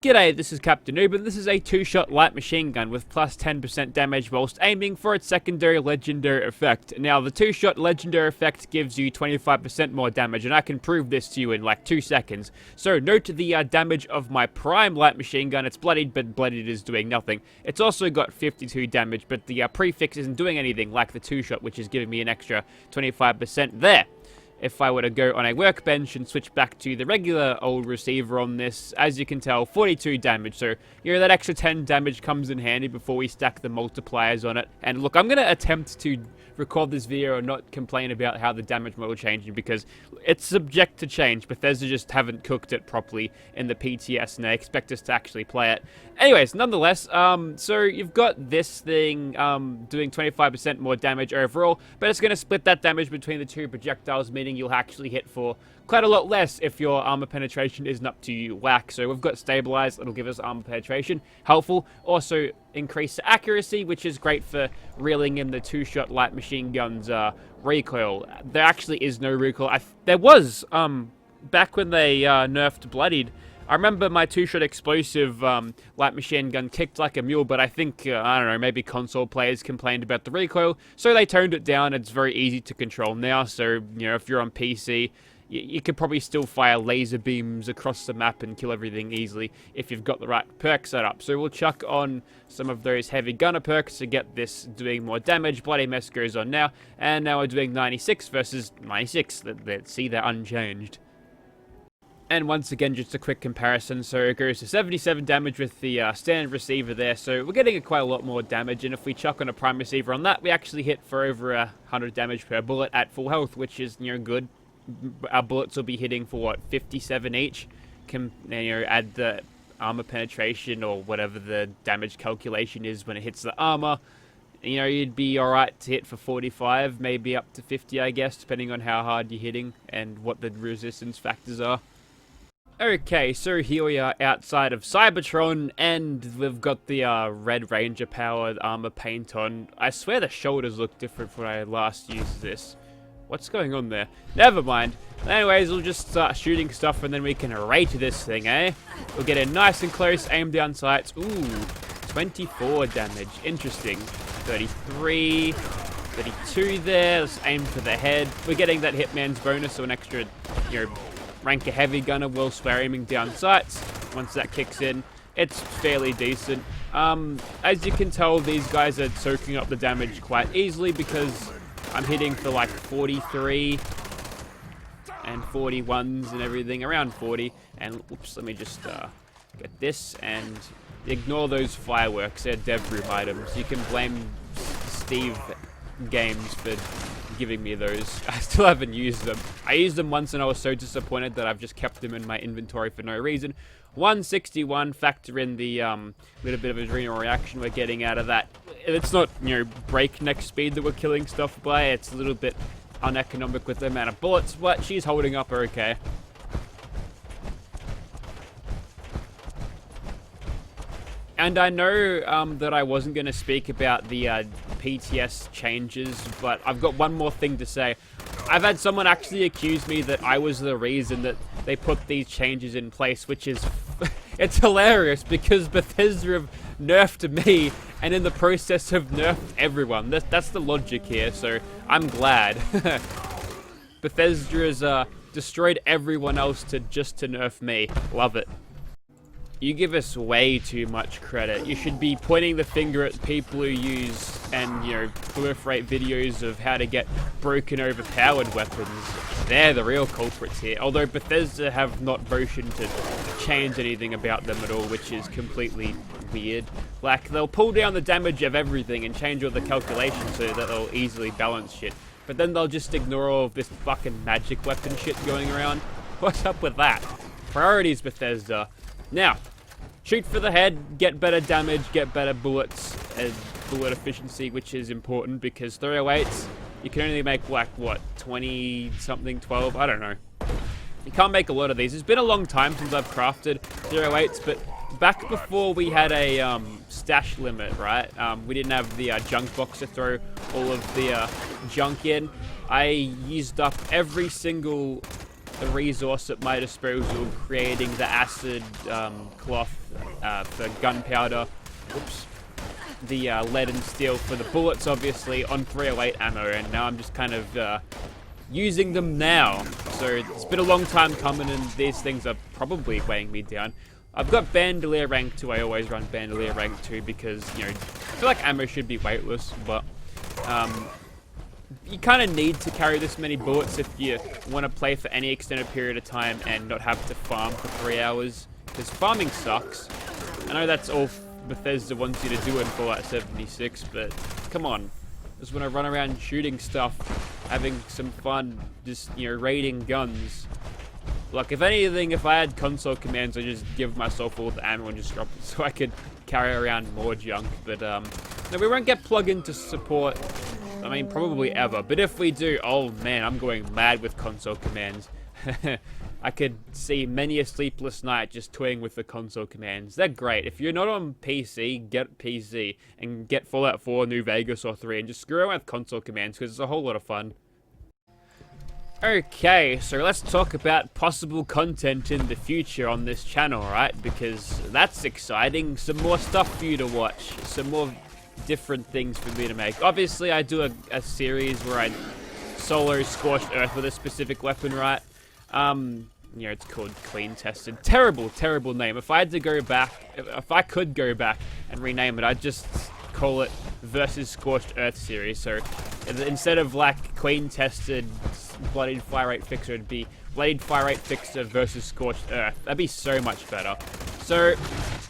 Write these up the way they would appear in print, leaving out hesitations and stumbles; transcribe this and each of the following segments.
G'day, this is Captainoob, and this is a two-shot light machine gun with plus 10% damage whilst aiming for its secondary legendary effect. Now, the two-shot legendary effect gives you 25% more damage, and I can prove this to you in like 2 seconds. So, note the damage of my prime light machine gun. It's bloodied, but bloodied is doing nothing. It's also got 52 damage, but the prefix isn't doing anything like the two-shot, which is giving me an extra 25% there. If I were to go on a workbench and switch back to the regular old receiver on this, as you can tell, 42 damage. So, that extra 10 damage comes in handy before we stack the multipliers on it. And look, I'm going to attempt to record this video and not complain about how the damage model changing, because it's subject to change. Bethesda just haven't cooked it properly in the PTS, and they expect us to actually play it. Anyways, nonetheless, so you've got this thing doing 25% more damage overall, but it's going to split that damage between the two projectiles, meaning you'll actually hit for quite a lot less if your armor penetration isn't up to whack. So we've got stabilize, it'll give us armor penetration, helpful. Also increase accuracy, which is great for reeling in the two-shot light machine gun's recoil. There actually is no recoil. There was back when they nerfed bloodied. I remember my two-shot explosive light machine gun kicked like a mule, but I think, I don't know, maybe console players complained about the recoil, so they toned it down. It's very easy to control now, so, if you're on PC, you could probably still fire laser beams across the map and kill everything easily if you've got the right perk set up. So we'll chuck on some of those heavy gunner perks to get this doing more damage. Bloody Mess goes on now, and now we're doing 96 versus 96. Let's see, they're unchanged. And once again, just a quick comparison. So it goes to 77 damage with the standard receiver there. So we're getting quite a lot more damage. And if we chuck on a prime receiver on that, we actually hit for over 100 damage per bullet at full health, which is, good. Our bullets will be hitting for, what, 57 each? Add the armor penetration or whatever the damage calculation is when it hits the armor. You'd be alright to hit for 45, maybe up to 50, I guess, depending on how hard you're hitting and what the resistance factors are. Okay, so here we are outside of Cybertron, and we've got the Red Ranger powered armor paint on. I swear the shoulders look different from when I last used this. What's going on there? Never mind. Anyways, we'll just start shooting stuff and then we can rate this thing, eh? We'll get in nice and close, aim down sights. Ooh, 24 damage. Interesting. 33, 32 there. Let's aim for the head. We're getting that Hitman's bonus, so an extra, rank a heavy gunner whilst we're aiming down sights. Once that kicks in, it's fairly decent. As you can tell, these guys are soaking up the damage quite easily because I'm hitting for like 43 and 41s and everything, around 40. And oops, let me just get this and ignore those fireworks. They're dev room items. You can blame Steve Games for giving me those. I still haven't used them. I used them once and I was so disappointed that I've just kept them in my inventory for no reason. 161, factor in the little bit of adrenal reaction we're getting out of that. It's not, breakneck speed that we're killing stuff by. It's a little bit uneconomic with the amount of bullets, but she's holding up okay. And I know that I wasn't going to speak about the PTS changes, but I've got one more thing to say. I've had someone actually accuse me that I was the reason that they put these changes in place, which is, it's hilarious because Bethesda have nerfed me and in the process have nerfed everyone. That's the logic here, so I'm glad. Bethesda has destroyed everyone else just to nerf me. Love it. You give us way too much credit. You should be pointing the finger at people who use and, proliferate videos of how to get broken, overpowered weapons. They're the real culprits here. Although Bethesda have not motioned to change anything about them at all, which is completely weird. Like, they'll pull down the damage of everything and change all the calculations so that they'll easily balance shit. But then they'll just ignore all of this fucking magic weapon shit going around. What's up with that? Priorities, Bethesda. Now, shoot for the head, get better damage, get better bullets, and bullet efficiency, which is important because 308s, you can only make like, what, 20 something, 12, I don't know. You can't make a lot of these. It's been a long time since I've crafted 308s, but back before we had a stash limit, right? We didn't have the junk box to throw all of the junk in. I used up every single resource at my disposal, creating the acid cloth for gunpowder. Oops. The lead and steel for the bullets, obviously, on 308 ammo, and now I'm just kind of using them now. So it's been a long time coming, and these things are probably weighing me down. I've got Bandolier rank 2. I always run Bandolier rank 2 because, you know, I feel like ammo should be weightless, but you kind of need to carry this many bullets if you want to play for any extended period of time and not have to farm for 3 hours, because farming sucks. I know that's all Bethesda wants you to do in Fallout 76, but come on. Just want to run around shooting stuff, having some fun, just, you know, raiding guns. Like, if anything, if I had console commands, I'd just give myself all the ammo and just drop it so I could carry around more junk. But, no, we won't get plugged into support, I mean, probably ever. But if we do, oh man, I'm going mad with console commands. I could see many a sleepless night just toying with the console commands. They're great. If you're not on PC, get PC and get Fallout 4, New Vegas, or 3, and just screw around with console commands because it's a whole lot of fun. Okay, so let's talk about possible content in the future on this channel, right? Because that's exciting. Some more stuff for you to watch. Some more different things for me to make. Obviously, I do a series where I solo Scorched Earth with a specific weapon, right? You know, it's called Clean Tested. Terrible, terrible name. If I had to go back, if I could go back and rename it, I'd just call it Versus Scorched Earth series. So instead of like Clean Tested Bloodied Fire Rate Fixer, it'd be Bloodied Fire Rate Fixer versus Scorched Earth. That'd be so much better. So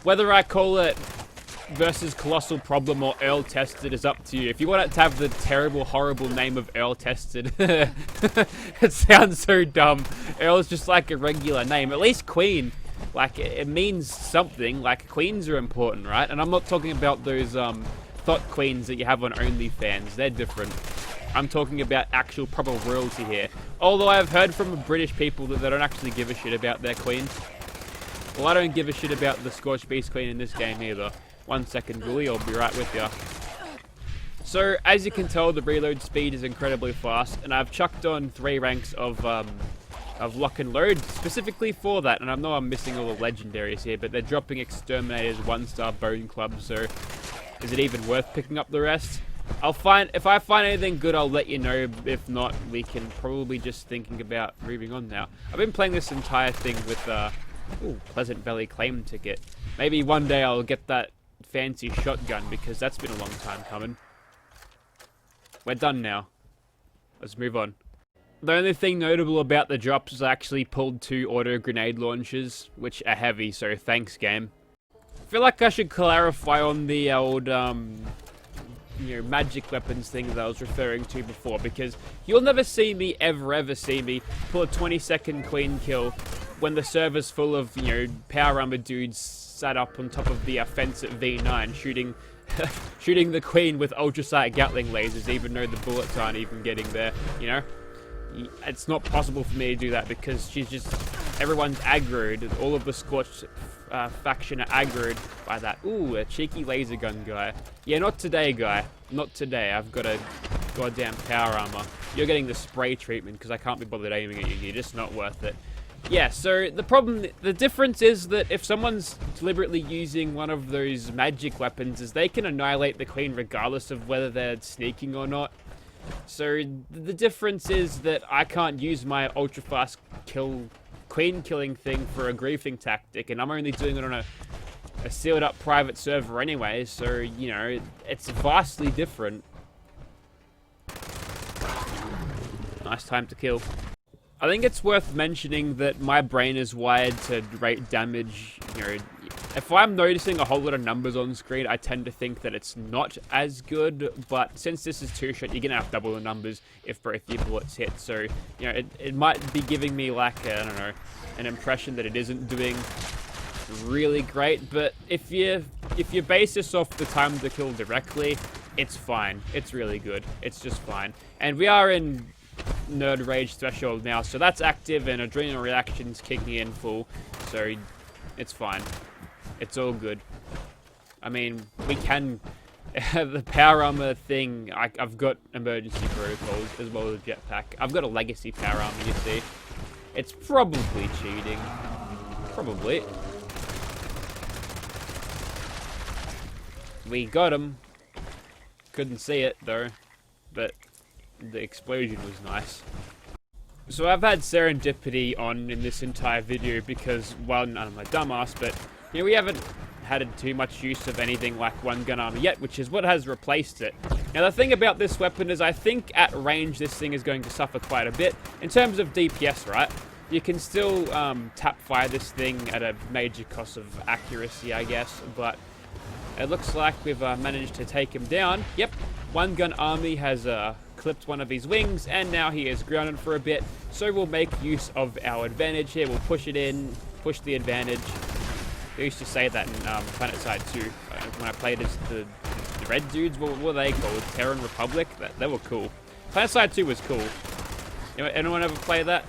whether I call it Versus Colossal Problem or Earl Tested is up to you. If you want it to have the terrible, horrible name of Earl Tested, it sounds so dumb. Earl's just like a regular name. At least Queen, like, it means something. Like, queens are important, right? And I'm not talking about those thought queens that you have on OnlyFans. They're different. I'm talking about actual proper royalty here. Although I've heard from British people that they don't actually give a shit about their queen. Well, I don't give a shit about the Scorched Beast Queen in this game either. 1 second, Gully, I'll be right with you. So, as you can tell, the reload speed is incredibly fast, and I've chucked on 3 ranks of lock and load specifically for that. And I know I'm missing all the legendaries here, but they're dropping Exterminators, 1-star Bone Club, so is it even worth picking up the rest? If I find anything good, I'll let you know. If not, we can probably just thinking about moving on now. I've been playing this entire thing with, ooh, Pleasant Valley Claim Ticket. Maybe one day I'll get that fancy shotgun, because that's been a long time coming. We're done now. Let's move on. The only thing notable about the drops is I actually pulled 2 auto grenade launchers, which are heavy, so thanks, game. I feel like I should clarify on the old, you know, magic weapons thing that I was referring to before, because you'll never see me, ever see me, pull a 20-second clean kill when the server's full of, you know, power armor dudes sat up on top of the fence at V9 shooting shooting the queen with ultrasight Gatling lasers, even though the bullets aren't even getting there, you know? It's not possible for me to do that because she's just, everyone's aggroed. All of the Scorched faction are aggroed by that. Ooh, a cheeky laser gun guy. Yeah, not today, guy. Not today. I've got a goddamn power armor. You're getting the spray treatment because I can't be bothered aiming at you. You're just not worth it. Yeah, so the difference is that if someone's deliberately using one of those magic weapons, is they can annihilate the queen regardless of whether they're sneaking or not. So the difference is that I can't use my ultra fast queen killing thing for a griefing tactic, and I'm only doing it on a sealed up private server anyway, so, you know, it's vastly different. Nice time to kill. I think it's worth mentioning that my brain is wired to rate damage. You know, if I'm noticing a whole lot of numbers on screen, I tend to think that it's not as good, but since this is 2-shot, you're gonna have double the numbers if both your bullets hit, so, you know, it might be giving me, like, I don't know, an impression that it isn't doing really great, but if you base this off the time to kill directly, it's fine. It's really good. It's just fine. And we are in Nerd Rage threshold now, so that's active and adrenal reactions kicking in full, so it's fine. It's all good. I mean, we can the power armor thing, I've got emergency protocols as well as jetpack. I've got a legacy power armor, you see. It's probably cheating. Probably. We got him. Couldn't see it, though. But the explosion was nice. So I've had serendipity on in this entire video because, well, I'm a dumbass, but, you know, we haven't had too much use of anything like one gun armor yet, which is what has replaced it. Now the thing about this weapon is I think at range this thing is going to suffer quite a bit. In terms of DPS, right? You can still tap fire this thing at a major cost of accuracy, I guess, but it looks like we've managed to take him down. Yep, one gun army has clipped one of his wings, and now he is grounded for a bit, so we'll make use of our advantage here. We'll push it in, push the advantage. They used to say that in PlanetSide 2, when I played as the red dudes. What were they called? Terran Republic? They were cool. PlanetSide 2 was cool. Anyone ever play that?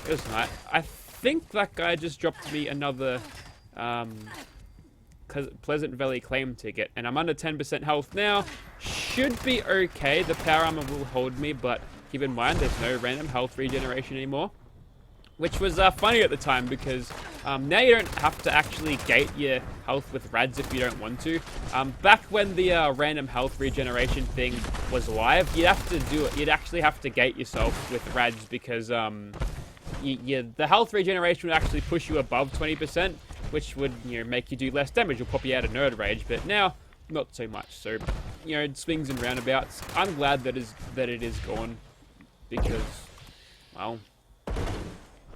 It was nice. I think that guy just dropped me another Pleasant Valley claim ticket, and I'm under 10% health now. Should be okay. The power armor will hold me, but keep in mind there's no random health regeneration anymore. Which was funny at the time because now you don't have to actually gate your health with rads if you don't want to. Back when the random health regeneration thing was live, you'd have to do it. You'd actually have to gate yourself with rads because the health regeneration would actually push you above 20%, which would make you do less damage. It'll pop you out of nerd rage, but now not so much. So it swings and roundabouts. I'm glad that it is gone because, well,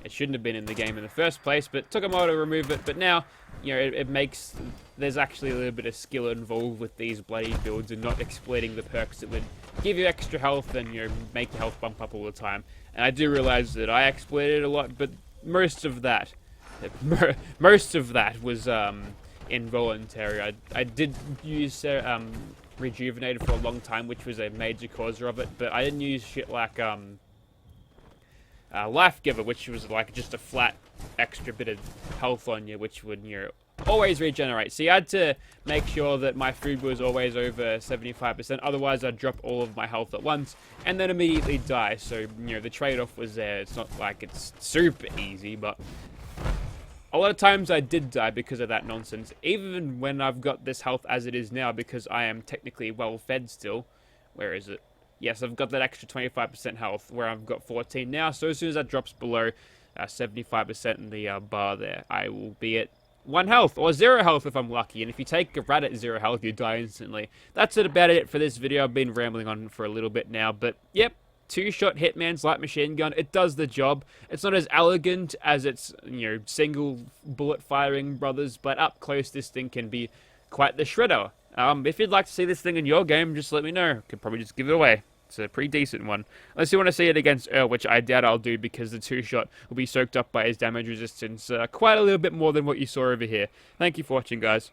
it shouldn't have been in the game in the first place, but it took a while to remove it. But now, it makes, there's actually a little bit of skill involved with these bloody builds and not exploiting the perks that would give you extra health and, make your health bump up all the time. And I do realize that I exploited it a lot, but most of that was involuntary. I did use Rejuvenated for a long time, which was a major causer of it, but I didn't use shit like Life Giver, which was like just a flat extra bit of health on you, which would always regenerate. So you had to make sure that my food was always over 75%, otherwise I'd drop all of my health at once and then immediately die. So the trade-off was there. It's not like it's super easy, but a lot of times I did die because of that nonsense, even when I've got this health as it is now, because I am technically well fed still. Where is it? Yes, I've got that extra 25% health, where I've got 14 now. So as soon as that drops below 75% in the bar there, I will be at 1 health, or 0 health if I'm lucky. And if you take a rat at 0 health, you die instantly. That's about it for this video. I've been rambling on for a little bit now, but yep. 2-shot Hitman's light machine gun. It does the job. It's not as elegant as its, single bullet firing brothers, but up close this thing can be quite the shredder. If you'd like to see this thing in your game, just let me know. Could probably just give it away. It's a pretty decent one. Unless you want to see it against Earl, which I doubt I'll do because the 2-shot will be soaked up by his damage resistance quite a little bit more than what you saw over here. Thank you for watching, guys.